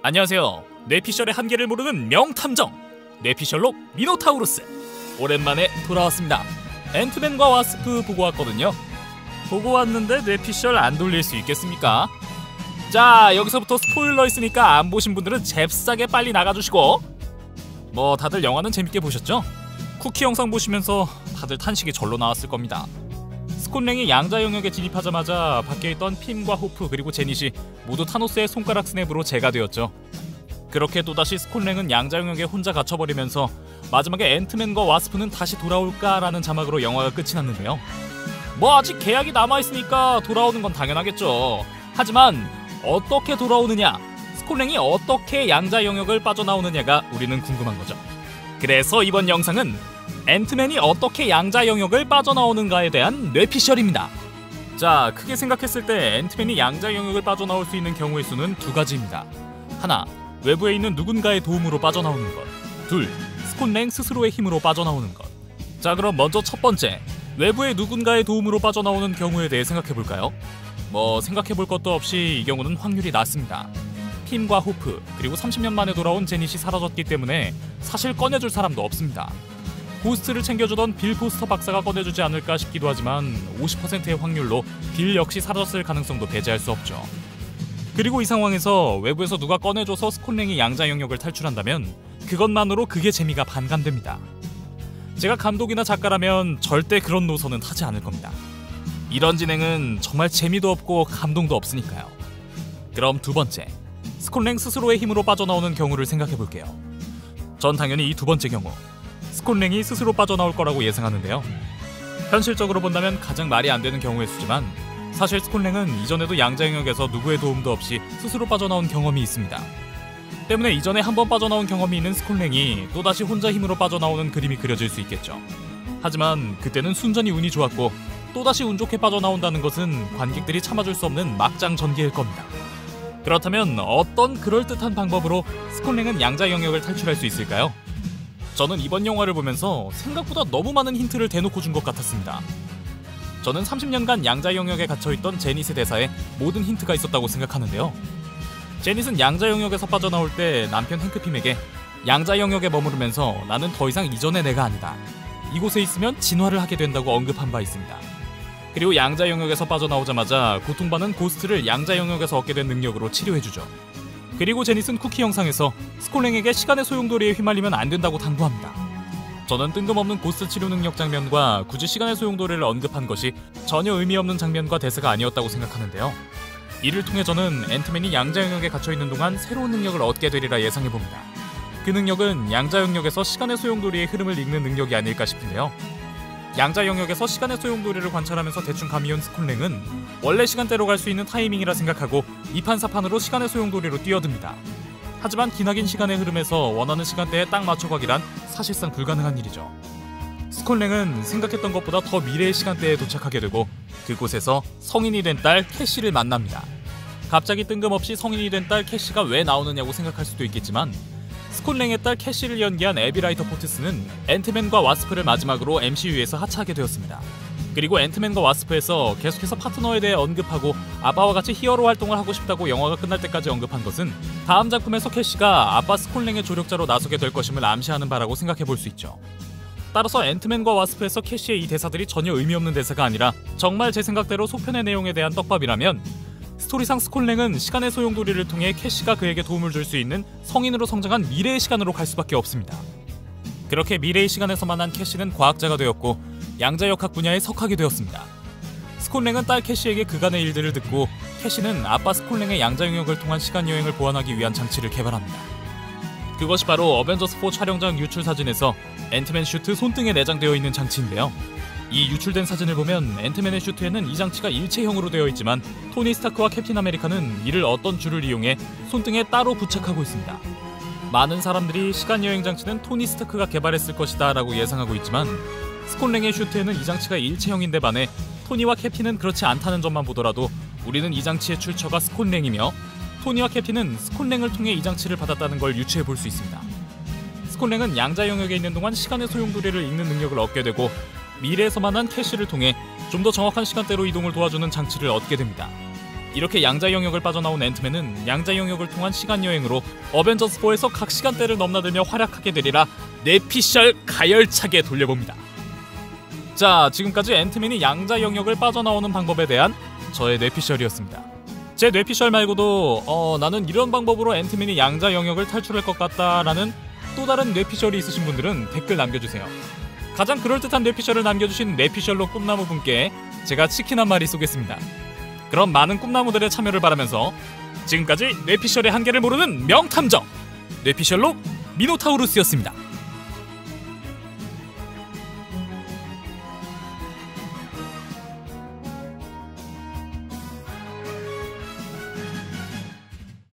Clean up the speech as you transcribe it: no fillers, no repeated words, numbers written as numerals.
안녕하세요. 뇌피셜의 한계를 모르는 명탐정 뇌피셜록 미노타우루스, 오랜만에 돌아왔습니다. 앤트맨과 와스프 보고 왔거든요. 보고 왔는데 뇌피셜 안 돌릴 수 있겠습니까? 자, 여기서부터 스포일러 있으니까 안 보신 분들은 잽싸게 빨리 나가주시고, 뭐 다들 영화는 재밌게 보셨죠? 쿠키 영상 보시면서 다들 탄식이 절로 나왔을 겁니다. 스콘랭이 양자 영역에 진입하자마자 밖에 있던 핌과 호프 그리고 제닛이 모두 타노스의 손가락 스냅으로 제가 되었죠. 그렇게 또다시 스콘랭은 양자 영역에 혼자 갇혀버리면서 마지막에 앤트맨과 와스프는 다시 돌아올까라는 자막으로 영화가 끝이 났는데요. 뭐 아직 계약이 남아있으니까 돌아오는 건 당연하겠죠. 하지만 어떻게 돌아오느냐, 스콘랭이 어떻게 양자 영역을 빠져나오느냐가 우리는 궁금한 거죠. 그래서 이번 영상은 앤트맨이 어떻게 양자 영역을 빠져나오는가에 대한 뇌피셜입니다. 자, 크게 생각했을 때 앤트맨이 양자 영역을 빠져나올 수 있는 경우의 수는 두 가지입니다. 하나, 외부에 있는 누군가의 도움으로 빠져나오는 것. 둘, 스콘랭 스스로의 힘으로 빠져나오는 것. 자, 그럼 먼저 첫 번째, 외부의 누군가의 도움으로 빠져나오는 경우에 대해 생각해볼까요? 뭐 생각해볼 것도 없이 이 경우는 확률이 낮습니다. 핌과 호프 그리고 30년 만에 돌아온 제닛이 사라졌기 때문에 사실 꺼내줄 사람도 없습니다. 고스트를 챙겨주던 빌 포스터 박사가 꺼내주지 않을까 싶기도 하지만 50%의 확률로 빌 역시 사라졌을 가능성도 배제할 수 없죠. 그리고 이 상황에서 외부에서 누가 꺼내줘서 스콘랭이 양자 영역을 탈출한다면 그것만으로 그게 재미가 반감됩니다. 제가 감독이나 작가라면 절대 그런 노선은 타지 않을 겁니다. 이런 진행은 정말 재미도 없고 감동도 없으니까요. 그럼 두 번째, 스콘랭 스스로의 힘으로 빠져나오는 경우를 생각해볼게요. 전 당연히 이 두 번째 경우, 스콘랭이 스스로 빠져나올 거라고 예상하는데요. 현실적으로 본다면 가장 말이 안 되는 경우의 수지만 사실 스콘랭은 이전에도 양자 영역에서 누구의 도움도 없이 스스로 빠져나온 경험이 있습니다. 때문에 이전에 한번 빠져나온 경험이 있는 스콘랭이 또다시 혼자 힘으로 빠져나오는 그림이 그려질 수 있겠죠. 하지만 그때는 순전히 운이 좋았고 또다시 운 좋게 빠져나온다는 것은 관객들이 참아줄 수 없는 막장 전개일 겁니다. 그렇다면 어떤 그럴듯한 방법으로 스콘랭은 양자 영역을 탈출할 수 있을까요? 저는 이번 영화를 보면서 생각보다 너무 많은 힌트를 대놓고 준 것 같았습니다. 저는 30년간 양자 영역에 갇혀있던 제닛의 대사에 모든 힌트가 있었다고 생각하는데요. 제닛은 양자 영역에서 빠져나올 때 남편 행크핌에게 양자 영역에 머무르면서 나는 더 이상 이전의 내가 아니다, 이곳에 있으면 진화를 하게 된다고 언급한 바 있습니다. 그리고 양자 영역에서 빠져나오자마자 고통받는 고스트를 양자 영역에서 얻게 된 능력으로 치료해주죠. 그리고 제닛은 쿠키 영상에서 스콘랭에게 시간의 소용돌이에 휘말리면 안 된다고 당부합니다. 저는 뜬금없는 고스트 치료 능력 장면과 굳이 시간의 소용돌이를 언급한 것이 전혀 의미 없는 장면과 대사가 아니었다고 생각하는데요. 이를 통해 저는 앤트맨이 양자 영역에 갇혀있는 동안 새로운 능력을 얻게 되리라 예상해봅니다. 그 능력은 양자 영역에서 시간의 소용돌이의 흐름을 읽는 능력이 아닐까 싶은데요. 양자 영역에서 시간의 소용돌이를 관찰하면서 대충 감이 온 스콘랭은 원래 시간대로 갈 수 있는 타이밍이라 생각하고 이판사판으로 시간의 소용돌이로 뛰어듭니다. 하지만 기나긴 시간의 흐름에서 원하는 시간대에 딱 맞춰 가기란 사실상 불가능한 일이죠. 스콘랭은 생각했던 것보다 더 미래의 시간대에 도착하게 되고 그곳에서 성인이 된 딸 캐시를 만납니다. 갑자기 뜬금없이 성인이 된 딸 캐시가 왜 나오느냐고 생각할 수도 있겠지만 스콘랭의 딸 캐시를 연기한 에비 라이터 포트스는 앤트맨과 와스프를 마지막으로 MCU에서 하차하게 되었습니다. 그리고 앤트맨과 와스프에서 계속해서 파트너에 대해 언급하고 아빠와 같이 히어로 활동을 하고 싶다고 영화가 끝날 때까지 언급한 것은 다음 작품에서 캐시가 아빠 스콘랭의 조력자로 나서게 될 것임을 암시하는 바라고 생각해볼 수 있죠. 따라서 앤트맨과 와스프에서 캐시의 이 대사들이 전혀 의미 없는 대사가 아니라 정말 제 생각대로 속편의 내용에 대한 떡밥이라면 스토리상 스콘랭은 시간의 소용돌이를 통해 캐시가 그에게 도움을 줄 수 있는 성인으로 성장한 미래의 시간으로 갈 수밖에 없습니다. 그렇게 미래의 시간에서 만난 캐시는 과학자가 되었고 양자역학 분야에 석학이 되었습니다. 스콘랭은 딸 캐시에게 그간의 일들을 듣고 캐시는 아빠 스콘랭의 양자 영역을 통한 시간 여행을 보완하기 위한 장치를 개발합니다. 그것이 바로 어벤져스4 촬영장 유출 사진에서 앤트맨 슈트 손등에 내장되어 있는 장치인데요. 이 유출된 사진을 보면 앤트맨의 슈트에는 이 장치가 일체형으로 되어 있지만 토니 스타크와 캡틴 아메리카는 이를 어떤 줄을 이용해 손등에 따로 부착하고 있습니다. 많은 사람들이 시간여행 장치는 토니 스타크가 개발했을 것이다 라고 예상하고 있지만 스콘랭의 슈트에는 이 장치가 일체형인데 반해 토니와 캡틴은 그렇지 않다는 점만 보더라도 우리는 이 장치의 출처가 스콘랭이며 토니와 캡틴은 스콘랭을 통해 이 장치를 받았다는 걸 유추해 볼 수 있습니다. 스콘랭은 양자 영역에 있는 동안 시간의 소용돌이를 읽는 능력을 얻게 되고 미래에서 만난 캐시를 통해 좀 더 정확한 시간대로 이동을 도와주는 장치를 얻게 됩니다. 이렇게 양자 영역을 빠져나온 앤트맨은 양자 영역을 통한 시간 여행으로 어벤져스 4에서 각 시간대를 넘나들며 활약하게 되리라 뇌피셜 가열차게 돌려봅니다. 자, 지금까지 앤트맨이 양자 영역을 빠져나오는 방법에 대한 저의 뇌피셜이었습니다. 제 뇌피셜 말고도 나는 이런 방법으로 앤트맨이 양자 영역을 탈출할 것 같다라는 또 다른 뇌피셜이 있으신 분들은 댓글 남겨주세요. 가장 그럴듯한 뇌피셜을 남겨주신 뇌피셜로 꿈나무 분께 제가 치킨 한 마리 쏘겠습니다. 그럼 많은 꿈나무들의 참여를 바라면서 지금까지 뇌피셜의 한계를 모르는 명탐정 뇌피셜로 미노타우루스였습니다.